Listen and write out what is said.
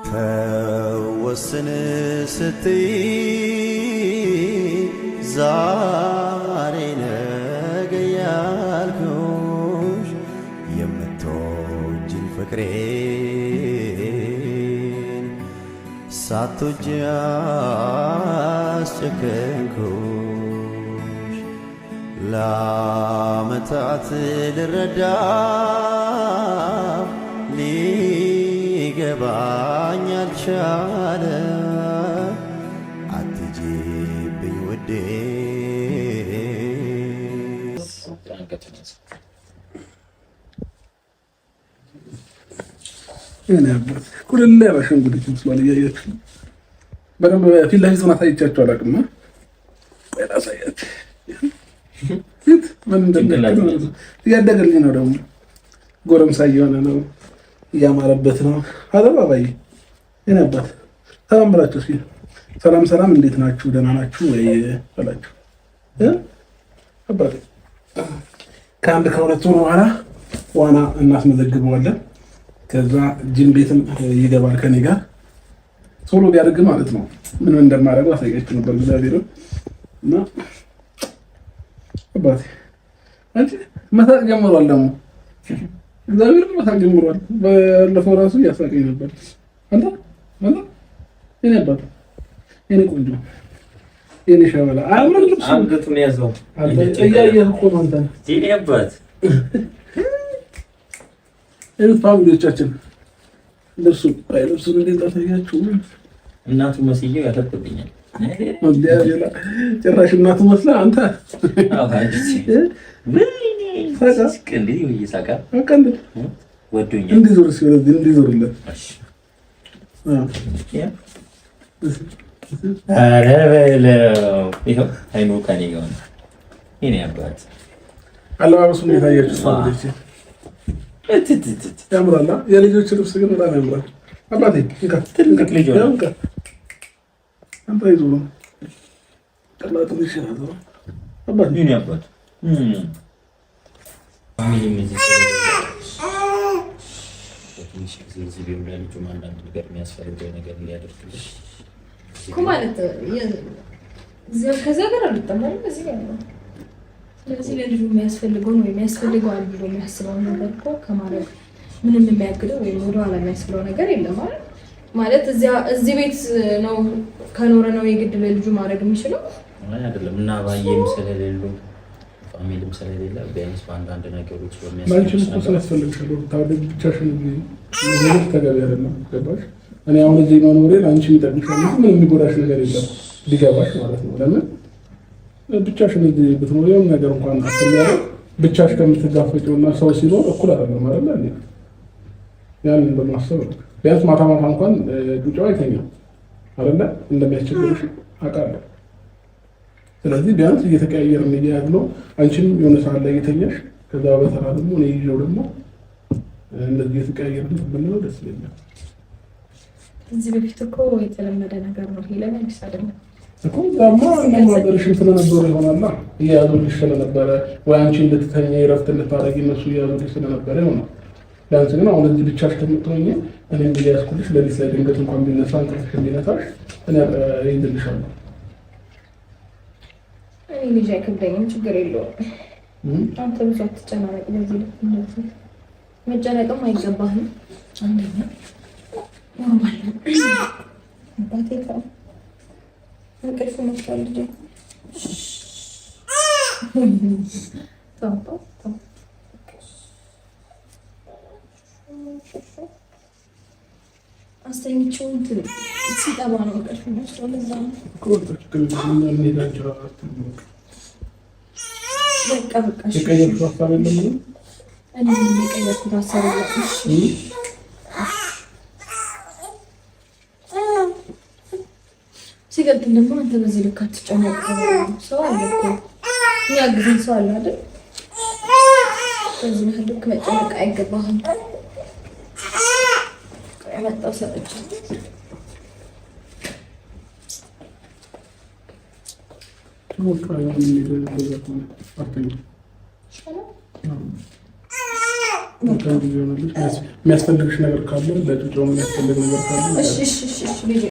ተወስን ስትይ ዛሬ ነገ ያልኩሽ የምትወጂኝ ፍቅሬን ሳትወጂ አስጨከንኩሽ ለዓመታት ልረዳ ሊገባኝ አልቻለ አትጂብኝ ውዴ ኩልል ያላሽን ጉድች መስሏል። እያያችሁ በደንብ ፊት ለፊት ሆና ታይቻችሁ አላውቅም። ቆይታ ሳያት ፊት ምን እያደገልኝ ነው። ደግሞ ጎረምሳ እየሆነ ነው፣ እያማረበት ነው። አለባባይ የነባት ሰላም ብላችሁ እስኪ ሰላም ሰላም፣ እንዴት ናችሁ? ደህና ናችሁ ወይ በላችሁ። አባቴ ከአንድ ከሁለት ወር በኋላ ዋና እናስመዘግበዋለን። ከዛ ጂም ቤትም ይገባል ከኔ ጋር ቶሎ ቢያደርግ ማለት ነው። ምን እንደማደርገው አሳያችሁ ነበር እግዚአብሔር እና አባቴ አንቺ መሳቅ ጀምሯል። ደግሞ እግዚአብሔር መሳቅ ጀምሯል። ባለፈው ራሱ እያሳቀኝ ነበር። አንተ የኔ አባት የኔ ቆንጆ የኔ ሸበላ አያምርም ልብሱ አንገቱን ያዘው አንተ እያየህ እኮ ነው አንተ የኔ አባት ፋሚሊዎቻችን ልብሱን እንዴት ታያችሁ? እናቱ መስዬው ያለብኛል። ጭራሽ እናቱ መስላ አንተ እንዲዞርለት አለባበሱ እንዴት አያችሁ? ያምራል። የልጆች ልብስ ግን በጣም ያምራል። አባቴ ትልቅ ልጅ ነው። አንተ ይዞ ነው ጠላቱ ይሻላል። አባቴ ምን ያባት ፋሚሊ ሚዚ እዚህ ቢሆን አንዳንድ ነገር የሚያስፈልገው ነገር ሊያደርግልሽ እኮ ማለት ከዛ ጋር አልጠማም እዚህ ጋር ነው። ስለዚህ ለልጁ የሚያስፈልገው ነው የሚያስፈልገዋል ብሎ የሚያስበው ነገር እኮ ከማድረግ ምንም የሚያግደው ወይም ወደኋላ የሚያስብለው ነገር የለም ማለት እዚህ ቤት ነው ከኖረ ነው የግድ ለልጁ ማድረግ የሚችለው አይደለም። እና ባየም ስለሌሉ ፋሚሊም ስለሌለ ቢያንስ በአንዳንድ ነገሮች ገባሽ? እኔ አሁን እዚህ መኖሬ ለአንቺ የሚጠቅምሻል፣ ምንም የሚጎዳሽ ነገር የለም ሊገባሽ ማለት ነው። ለምን ብቻሽን እዚህ ብትኖሪው ነገር እንኳን አስተማሪ ብቻሽ ከምትጋፈጪውና ሰው ሲኖር እኩል አይደለም አይደል? ያንን በማሰብ ቢያንስ ማታ ማታ እንኳን ጩጫው አይተኛም አይደለ? እንደሚያስቸግርሽ አውቃለሁ። ስለዚህ ቢያንስ እየተቀያየርን እያያዝነው አንቺም የሆነ ሰዓት ላይ እየተኛሽ ከዛ በተራ ደግሞ እኔ ይዤው ደግሞ እንደዚህ እየተቀያየርን ብንለው ደስ ይለኛል። እዚህ በፊት እኮ የተለመደ ነገር ነው። ሄለን አዲስ አይደለም እኮ ዛማ ማገርሽን ስለነበረ ይሆናላ እያያዙልሽ ስለነበረ ወይ አንቺ እንድትተኛ እረፍት እንድታረጊ እነሱ እያያዙልሽ ስለነበረ ይሆናል። ቢያንስ ግን አሁን እዚህ ብቻሽ ከምትሆኚ እኔ እንግዲህ ያዝኩልሽ ለሊት ላይ ድንገት እንኳን ቢነሳ እንቅልፍሽ ቢነሳሽ እኔ ይይዝልሻለሁ። እኔ ልጅ አይከብደኝም፣ ችግር የለውም። አንተ ብዙ አትጨናነቅ። በዚህ እንደዚህ መጨነቅም አይገባህም። አንደኛ ኖርማል ነው። አባቴ ካው እንቅልፍ መስሏል ልጄ። አስተኝቼው ሲጠባ ነው እንቅልፍ መስሏል። እዛ ነው በቃ የቀየርኩት ሀሳብ የለም። እኔ የቀየርኩት ሀሳብ የለም። ሲቀጥል ደግሞ አንተ በዚህ ልክ አትጨነቅ። ሰው አለ እኮ የሚያግዝን ሰው አለ አይደል? በዚህ ልክ መጨነቅ አይገባህም። የመጣው ሰጠች የሚያስፈልግሽ ነገር ካለ ለጩጮ የሚያስፈልግ ነገር ካለ